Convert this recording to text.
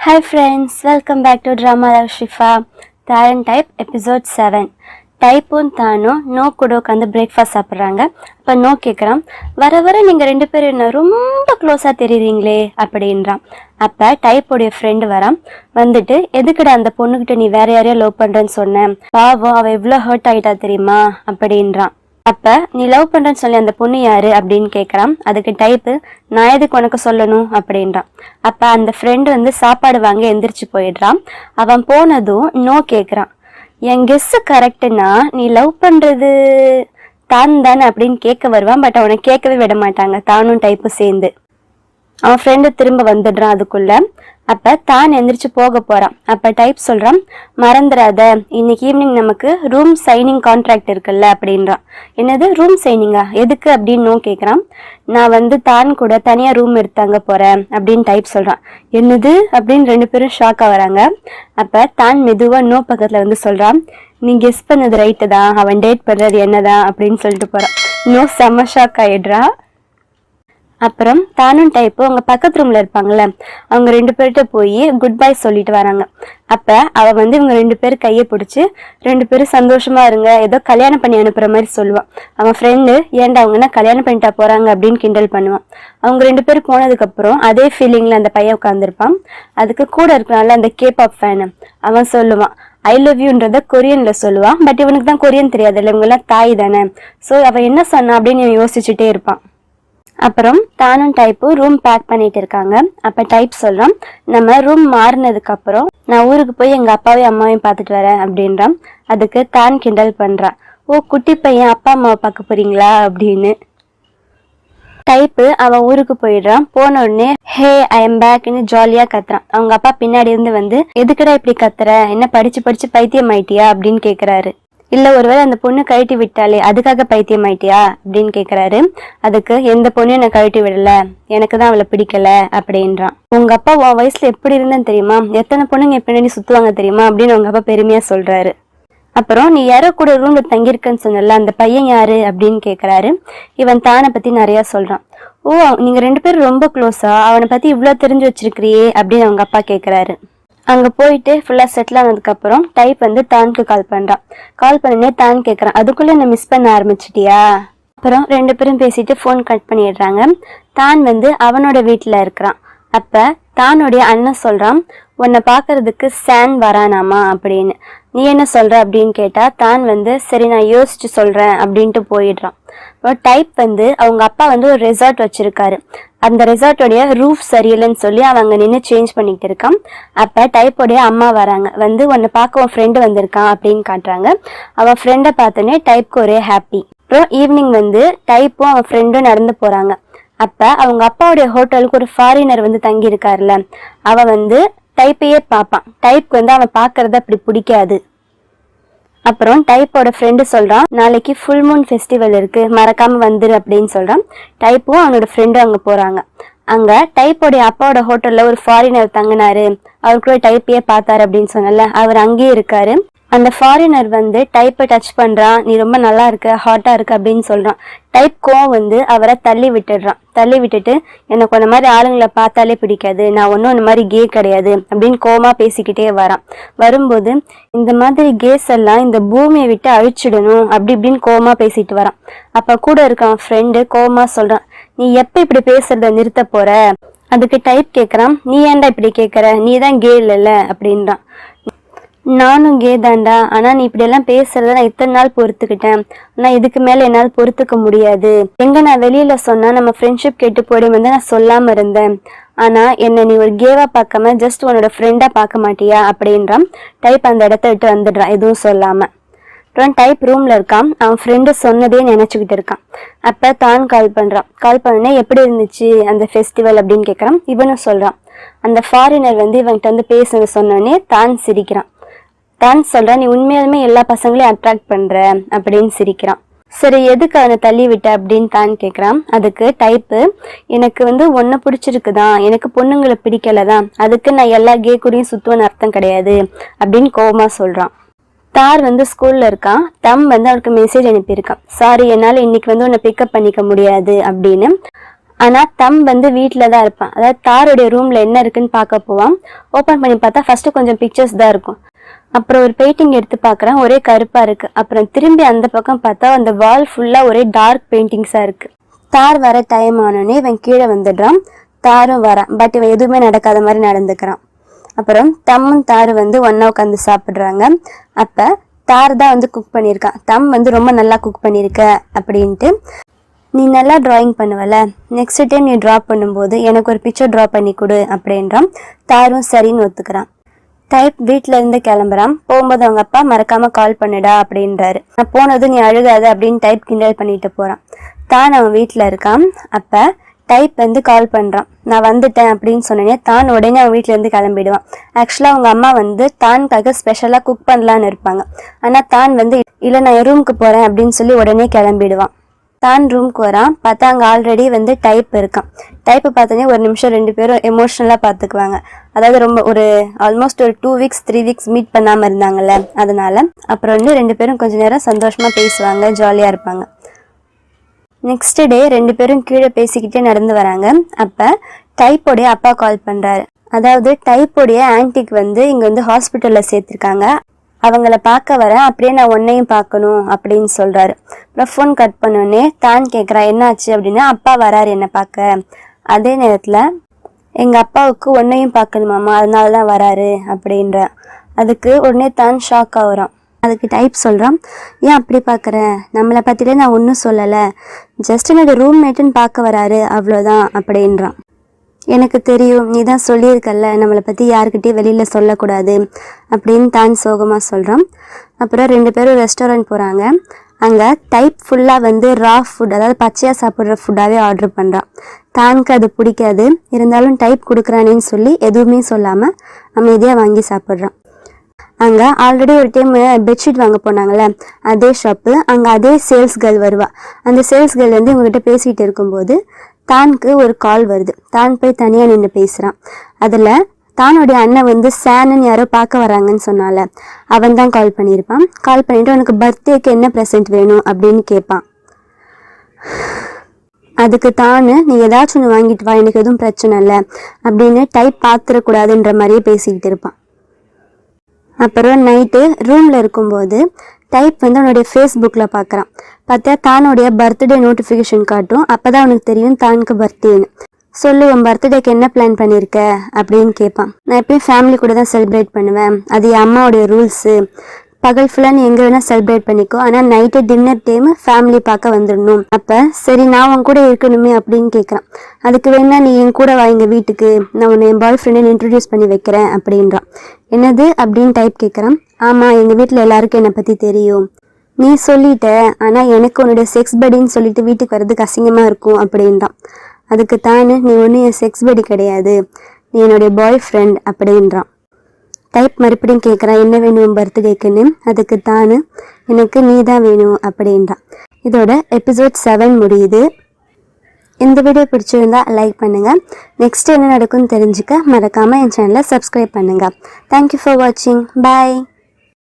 Hi friends, welcome back to Drama Love Shifa. Taran Type episode 7. டைப்பும் தானும் no கூட உட்காந்து breakfast சாப்பிட்றாங்க. அப்போ நோ கேட்குறான், வர வர நீங்கள் ரெண்டு பேரும் என்ன ரொம்ப க்ளோஸாக தெரியுறீங்களே அப்படின்றான். அப்போ டைப்போடைய ஃப்ரெண்டு வரான். வந்துட்டு, எதுக்குடா அந்த பொண்ணுக்கிட்ட நீ வேற யாரையா லவ் பண்ணுறேன்னு சொன்னேன், பாவம் அவள் எவ்வளோ ஹர்ட் ஆகிட்டா தெரியுமா அப்படின்றான். அப்ப நீ லவ் பண்றேன்னு சொல்லி அந்த பொண்ணு யாரு அப்படின்னு கேட்கறான். அதுக்கு டைப்பு, நான் எதுக்கு உனக்கு சொல்லணும் அப்படின்றான். அப்ப அந்த ஃப்ரெண்டு வந்து சாப்பாடு வாங்க எந்திரிச்சு போயிடுறான். அவன் போனதும் நோ கேட்கறான். என் கெஸ் கரெக்டுனா நீ லவ் பண்றது தான் தானே அப்படின்னு கேட்க வருவான். பட் அவனை கேட்கவே விட மாட்டாங்க, தானும் டைப்பு சேர்ந்து. அவன் ஃப்ரெண்டு திரும்ப வந்துடுறான் அதுக்குள்ள. அப்ப தான் எந்திரிச்சு போக போறான். அப்ப டைப் சொல்றான், மறந்துடாத இன்னைக்கு ஈவினிங் நமக்கு ரூம் சைனிங் கான்ட்ராக்ட் இருக்குல்ல அப்படின்றான். என்னது ரூம் சைனிங்கா, எதுக்கு அப்படின்னு நோ கேட்கறான். நான் வந்து தான் கூட தனியா ரூம் எடுத்தாங்க போறேன் அப்படின்னு டைப் சொல்றான். என்னது அப்படின்னு ரெண்டு பேரும் ஷாக்கா வராங்க. அப்ப தான் மெதுவா நோ பக்கத்துல வந்து சொல்றான், நீ கெஸ் பண்ணது ரைட்டு தான், அவன் டேட் பண்றது என்னதான் அப்படின்னு சொல்லிட்டு போறான். நோ செம்ம ஷாக் ஆயிடுறா. அப்புறம் தானும் டைப்பு அவங்க பக்கத்து ரூம்ல இருப்பாங்கல்ல, அவங்க ரெண்டு பேர்கிட்ட போய் குட் பை சொல்லிட்டு வராங்க. அப்ப அவ வந்து இவங்க ரெண்டு பேரும் கையை பிடிச்சி ரெண்டு பேரும் சந்தோஷமா இருங்க, ஏதோ கல்யாணம் பண்ணி அனுப்புற மாதிரி சொல்லுவான். அவன் ஃப்ரெண்டு, ஏன்டா அவங்கன்னா கல்யாணம் பண்ணிட்டா போறாங்க அப்படின்னு கிண்டல் பண்ணுவான். அவங்க ரெண்டு பேரும் போனதுக்கு அப்புறம் அதே ஃபீலிங்ல அந்த பையன் உட்காந்துருப்பான். அதுக்கு கூட இருக்கனால அந்த கேபாப் ஃபேனு அவன் சொல்லுவான், ஐ லவ் யூன்றத கொரியன்ல சொல்லுவான். பட் இவனுக்கு தான் கொரியன் தெரியாது இல்லை, இவங்க எல்லாம் தாய் தானே. ஸோ அவன் என்ன சொன்னான் அப்படின்னு யோசிச்சுட்டே இருப்பான். அப்புறம் தானும் டைப்பும் ரூம் பேக் பண்ணிட்டு இருக்காங்க. அப்ப டைப் சொல்றான், நம்ம ரூம் மாறினதுக்கு அப்புறம் நான் ஊருக்கு போய் எங்க அப்பாவையும் அம்மாவையும் பார்த்துட்டு வரேன் அப்படின்றான். அதுக்கு தான் கிண்டல் பண்றான், ஓ குட்டி பையன் அப்பா அம்மாவை பார்க்க போறீங்களா அப்படின்னு. டைப்பு அவன் ஊருக்கு போயிடுறான். போன உடனே ஹே ஐ எம் பேக்னு ஜாலியா கத்துறான். அவங்க அப்பா பின்னாடி இருந்து வந்து, எதுக்குடா இப்படி கத்துற, என்ன படிச்சு படிச்சு பைத்தியம் ஆயிட்டியா அப்படின்னு கேக்குறாரு. இல்ல ஒருவேளை அந்த பொண்ணு கழட்டி விட்டாலே அதுக்காக பைத்தியம் ஆயிட்டியா அப்படின்னு கேக்குறாரு. அதுக்கு எந்த பொண்ணையும் நான் கழட்டி விடல, எனக்கு தான் அவளை பிடிக்கல அப்படின்றான். உங்க அப்பா உன் வயசுல எப்படி இருந்தேன்னு தெரியுமா, எத்தனை பொண்ணுங்க பின்னாடி சுத்துவாங்க தெரியுமா அப்படின்னு உங்க அப்பா பெருமையா சொல்றாரு. அப்புறம் நீ யாரோ கூட ரூம்ல தங்கியிருக்கன்னு சொன்னல, அந்த பையன் யாரு அப்படின்னு கேக்குறாரு. இவன் தானை பத்தி நிறைய சொல்றான். ஓ நீங்க ரெண்டு பேரும் ரொம்ப க்ளோஸா, அவனை பத்தி இவ்வளவு தெரிஞ்சு வச்சிருக்கிறியே அப்படின்னு அவங்க அப்பா கேக்குறாரு. அங்க போயிட்டு ஃபுல்லா செட்டில் ஆனதுக்கு அப்புறம் டைப் வந்து தானுக்கு கால் பண்றான். கால் பண்ணனே தான் கேக்குறான், அதுக்குள்ள என்ன மிஸ் பண்ண ஆரம்பிச்சிட்டியா. அப்புறம் ரெண்டு பேரும் பேசிட்டு போன் கட் பண்ணிடுறாங்க. தான் வந்து அவனோட வீட்டுல இருக்கிறான். அப்ப தானுடைய அண்ணன் சொல்றான், உன்னை பாக்குறதுக்கு சான் வரானாமா அப்படின்னு. நீ என்ன சொல்ற அப்படின்னு கேட்டா தான் வந்து சரி நான் யோசிச்சு சொல்றேன் அப்படின்ட்டு போயிடுறான். டைப் வந்து அவங்க அப்பா வந்து ஒரு ரெசார்ட் வச்சிருக்காரு. அந்த ரெசார்ட்டோடைய ரூஃப் சரியில்லைன்னு சொல்லி அவங்க நின்று சேஞ்ச் பண்ணிட்டு இருக்கான். அப்ப டைப்போடைய அம்மா வராங்க. வந்து உன்னை பார்க்க உன் ஃப்ரெண்டு வந்திருக்கான் அப்படின்னு காட்டுறாங்க. அவன் ஃப்ரெண்டை பார்த்தோன்னே டைப்க்கு ஒரே ஹாப்பி. அப்புறம் ஈவினிங் வந்து டைப்பும் அவன் ஃப்ரெண்டும் நடந்து போறாங்க. அப்ப அவங்க அப்பாவுடைய ஹோட்டலுக்கு ஒரு ஃபாரினர் வந்து தங்கி இருக்காருல்ல, அவன் வந்து டைப்பையே பார்ப்பான். டைப்க்கு வந்து அவன் பாக்குறது அப்படி பிடிக்காது. அப்புறம் டைப்போட ஃப்ரெண்டு சொல்றான், நாளைக்கு ஃபுல் மூன் ஃபெஸ்டிவல் இருக்கு, மறக்காம வந்துரு அப்படின்னு சொல்றான். டைப்பும் அவனோட ஃப்ரெண்டும் அங்க போறாங்க. அங்க டைப்போடைய அப்பாவோட ஹோட்டல்ல ஒரு ஃபாரினர் தங்கினாரு, அவருக்குள்ள டைப்பையே பார்த்தாரு அப்படின்னு சொன்னல, அவர் அங்கேயே இருக்காரு. அந்த ஃபாரினர் வந்து டைப்பை டச் பண்றான், நீ ரொம்ப நல்லா இருக்க, ஹாட்டா இருக்கு அப்படின்னு சொல்றான். டைப் கோவம் வந்து அவரை தள்ளி விட்டுடுறான். தள்ளி விட்டுட்டு, எனக்கு அந்த மாதிரி ஆளுங்களை பார்த்தாலே பிடிக்காது, நான் ஒன்றும் அந்த மாதிரி கே கிடையாது அப்படின்னு கோவமா பேசிக்கிட்டே வரான். வரும்போது இந்த மாதிரி கேஸ் எல்லாம் இந்த பூமியை விட்டு அழிச்சிடணும் அப்படி இப்படின்னு கோவமா பேசிட்டு வரான். அப்ப கூட இருக்கான் ஃப்ரெண்டு கோவமா சொல்றான், நீ எப்ப இப்படி பேசுறத நிறுத்த போற. அதுக்கு டைப் கேக்குறான், நீ ஏன்டா இப்படி கேக்குற, நீ தான் கே இல்லைல்ல அப்படின்றான். நானும் கே தாண்டா, ஆனா நீ இப்படி எல்லாம் பேசுறத நான் இத்தனை நாள் பொறுத்துக்கிட்டேன், ஆனா இதுக்கு மேல என்னால் பொறுத்துக்க முடியாது. எங்க நான் வெளியில சொன்னா நம்ம ஃப்ரெண்ட்ஷிப் கெட்டு போயிடும் வந்து நான் சொல்லாம இருந்தேன், ஆனா என்ன நீ ஒரு கேவா பார்க்காம ஜஸ்ட் உன்னோட ஃப்ரெண்டா பார்க்க மாட்டியா அப்படின்றான். டைப் அந்த இடத்த விட்டு வந்துடுறான் எதுவும் சொல்லாம. அப்புறம் டைப் ரூம்ல இருக்கான். அவன் ஃப்ரெண்டு சொன்னதே நினைச்சுக்கிட்டு இருக்கான். அப்ப தான் கால் பண்றான். கால் பண்ணனே எப்படி இருந்துச்சு அந்த ஃபெஸ்டிவல் அப்படின்னு கேட்கறான். இவனும் சொல்றான். அந்த ஃபாரினர் வந்து இவன்கிட்ட வந்து பேசுங்க சொன்னோடனே தான் சிரிக்கிறான். தான் சொல்றான், நீ உண்மையாலுமே எல்லா பசங்களையும் அட்ராக்ட் பண்ற அப்படின்னு சிரிக்கிறான். சரி எதுக்கு அவனை தள்ளி விட்ட அப்படின்னு தான் கேட்கறான். அதுக்கு டைப்பு, எனக்கு வந்து ஒன்ன பிடிச்சிருக்குதான், எனக்கு பொண்ணுங்களை பிடிக்கலதான், அதுக்கு நான் எல்லா கே கூடயும் சுத்துவன்னு அர்த்தம் கிடையாது அப்படின்னு கோவமா சொல்றான். தார் வந்து ஸ்கூல்ல இருக்கான். தம் வந்து அவனுக்கு மெசேஜ் அனுப்பியிருக்கான், சாரி என்னால இன்னைக்கு வந்து உன்னை பிக்கப் பண்ணிக்க முடியாது அப்படின்னு. ஆனால் தம் வந்து வீட்டில் தான் இருப்பான். அதாவது தாருடைய ரூமில் என்ன இருக்குன்னு பார்க்க போவான். ஓப்பன் பண்ணி பார்த்தா ஃபஸ்ட்டு கொஞ்சம் பிக்சர்ஸ் தான் இருக்கும். அப்புறம் ஒரு பெயிண்டிங் எடுத்து பார்க்குறான், ஒரே கருப்பாக இருக்குது. அப்புறம் திரும்பி அந்த பக்கம் பார்த்தா அந்த வால் ஃபுல்லாக ஒரே டார்க் பெயிண்டிங்ஸாக இருக்குது. தார் வர டைம் ஆனோடனே இவன் கீழே வந்துடுறான். தாரும் வரான். பட் இவன் எதுவுமே நடக்காத மாதிரி நடந்துக்கிறான். அப்புறம் தம்மும் தாரு வந்து ஒன்றா உட்காந்து சாப்பிட்றாங்க. அப்போ தார் தான் வந்து குக் பண்ணியிருக்கான். தம் வந்து ரொம்ப நல்லா குக் பண்ணியிருக்க அப்படின்ட்டு, நீ நல்லா ட்ராயிங் பண்ணுவல, நெக்ஸ்ட் டைம் நீ ட்ரா பண்ணும்போது எனக்கு ஒரு பிக்சர் ட்ரா பண்ணி கொடு அப்படின்றான். தாரும் சரின்னு ஒத்துக்கிறான். டைப் வீட்டில இருந்து கிளம்புறான். போகும்போது அவங்க அப்பா மறக்காம கால் பண்ணுடா அப்படின்றாரு. நான் போனது நீ அழுகாத அப்படின்னு டைப் கிண்டல் பண்ணிட்டு போறான். தான் அவன் வீட்டில் இருக்கான். அப்போ டைப் வந்து கால் பண்ணுறான். நான் வந்துட்டேன் அப்படின்னு சொன்னேனே தான் உடனே அவன் வீட்டிலேருந்து கிளம்பிடுவான். ஆக்சுவலாக அவங்க அம்மா வந்து தானுக்காக ஸ்பெஷலாக குக் பண்ணலான்னு இருப்பாங்க. ஆனால் தான் வந்து இல்லை நான் என் ரூமுக்கு போகிறேன் அப்படின்னு சொல்லி உடனே கிளம்பிடுவான். தான் ரூமுக்கு வரான். பார்த்தா அங்கே ஆல்ரெடி வந்து டைப் இருக்கான். டைப்பை பார்த்தோன்னே ஒரு நிமிஷம் ரெண்டு பேரும் எமோஷ்னலாக பார்த்துக்குவாங்க. அதாவது ரொம்ப ஒரு ஆல்மோஸ்ட் ஒரு 2 வீக்ஸ் 3 வீக்ஸ் மீட் பண்ணாமல் இருந்தாங்கல்ல, அதனால. அப்புறம் வந்து ரெண்டு பேரும் கொஞ்ச நேரம் சந்தோஷமாக பேசுவாங்க, ஜாலியாக இருப்பாங்க. நெக்ஸ்ட் டே ரெண்டு பேரும் கீழே பேசிக்கிட்டே நடந்து வராங்க. அப்போ டைப்போடைய அப்பா கால் பண்ணுறாரு. அதாவது டைப்போடைய ஆன்டிக்கு வந்து இங்கே வந்து ஹாஸ்பிட்டலில் சேர்த்துருக்காங்க. அவங்கள பார்க்க வரேன், அப்படியே நான் உன்னையும் பார்க்கணும் அப்படின்னு சொல்கிறாரு. அப்புறம் ஃபோன் கட் பண்ணோடனே தான் கேட்குறா என்னாச்சு அப்படின்னா, அப்பா வராரு என்னை பார்க்க. அதே நேரத்தில் எங்கள் அப்பாவுக்கு உன்னையும் பார்க்கணுமாம்மா, அதனால தான் வராரு அப்படின்ற. அதுக்கு உடனே தான் ஷாக் ஆகுறான். அதுக்கு டைப் சொல்கிறான், ஏன் அப்படி பார்க்குற, நம்மளை பற்றில நான் ஒன்றும் சொல்லலை, ஜஸ்ட் என்னோடய ரூம்மேட்டுன்னு பார்க்க வராரு அவ்வளோதான் அப்படின்றான். எனக்கு தெரியும், நீ தான் சொல்லியிருக்கல்ல நம்மளை பற்றி யாருக்கிட்டையும் வெளியில் சொல்லக்கூடாது அப்படின்னு தான் சோகமாக சொல்கிறான். அப்புறம் ரெண்டு பேரும் ரெஸ்டாரண்ட் போகிறாங்க. அங்கே டைப் ஃபுல்லாக வந்து ரா ஃபுட், அதாவது பச்சையாக சாப்பிட்ற ஃபுட்டாகவே ஆர்டர் பண்ணுறான். தானுக்கு அது பிடிக்காது, இருந்தாலும் டைப் கொடுக்குறானேன்னு சொல்லி எதுவுமே சொல்லாமல் அமைதியாக வாங்கி சாப்பிட்றான். அங்கே ஆல்ரெடி ஒரு டைம் பெட்ஷீட் வாங்க போனாங்கள்ல, அதே ஷாப்பு. அங்கே அதே சேல்ஸ் கேர்ள் வருவா. அந்த சேல்ஸ் கேர்ள் வந்து இவங்ககிட்ட பேசிகிட்டு இருக்கும்போது தானுக்கு ஒரு கால் வருது. தான் போய் தனியாக நின்று பேசுகிறான். அதில் தானுடைய அண்ணன் வந்து சேனன்னு யாரோ பார்க்க வராங்கன்னு சொன்னால, அவன் தான் கால் பண்ணியிருப்பான். கால் பண்ணிவிட்டு அவனுக்கு பர்த்டேக்கு என்ன ப்ரெசென்ட் வேணும் அப்படின்னு கேட்பான். அதுக்கு தானு நீ ஏதாச்சும் ஒன்று வாங்கிட்டு வா, எனக்கு எதுவும் பிரச்சனை இல்லை அப்படின்னு டைப் பார்த்துடக்கூடாதுன்ற மாதிரியே பேசிக்கிட்டு இருப்பான். அப்புறம் நைட்டு ரூமில் இருக்கும்போது டைப் வந்து அவனுடைய ஃபேஸ்புக்கில் பார்க்குறான். பார்த்தா தானுடைய பர்த்டே நோட்டிஃபிகேஷன் காட்டும். அப்போ தான் அவனுக்கு தெரியும் தானுக்கு பர்த்டேன்னு. சொல்லு, உன் பர்த்டேக்கு என்ன பிளான் பண்ணியிருக்க அப்படின்னு கேட்பான். நான் எப்பயும் ஃபேமிலி கூட தான் செலிப்ரேட் பண்ணுவேன், அது என் அம்மாவுடைய ரூல்ஸு. பகல் ஃபுல்லாக நீ எங்கே வேணால் செலிப்ரேட் பண்ணிக்கோ, ஆனால் நைட்டு டின்னர் டைமு ஃபேமிலி பார்க்க வந்துடணும். அப்போ சரி நான் உன் கூட இருக்கணுமே அப்படின்னு கேட்குறான். அதுக்கு வேணா நீ என் கூட வா எங்கள் வீட்டுக்கு, நான் உன்னை என் பாய் ஃப்ரெண்டை இன்ட்ரடியூஸ் பண்ணி வைக்கிறேன் அப்படின்றான். என்னது அப்படின்னு டைப் கேட்குறான். ஆமாம், எங்கள் வீட்டில் எல்லாருக்கும் என்னை பற்றி தெரியும், நீ சொல்லிட்ட, ஆனால் எனக்கு உன்னுடைய செக்ஸ் படின்னு சொல்லிட்டு வீட்டுக்கு வர்றதுக்கு அசிங்கமாக இருக்கும் அப்படின்றான். அதுக்கு தானே நீ ஒன்றும் என் செக்ஸ் படி கிடையாது, நீ என்னுடைய பாய் ஃப்ரெண்ட் அப்படின்றான். டைப் மறுபடியும் கேட்குறான் என்ன வேணும் பர்த்டேக்குன்னு. அதுக்கு தானு எனக்கு நீ தான் வேணும் அப்படின்றான். இதோட எபிசோட் 7 முடியுது. இந்த வீடியோ பிடிச்சிருந்தா லைக் பண்ணுங்கள். நெக்ஸ்ட் என்ன நடக்கும்னு தெரிஞ்சுக்க மறக்காமல் என் சேனலை சப்ஸ்கிரைப் பண்ணுங்கள். தேங்க்யூ ஃபார் வாட்சிங். பாய்.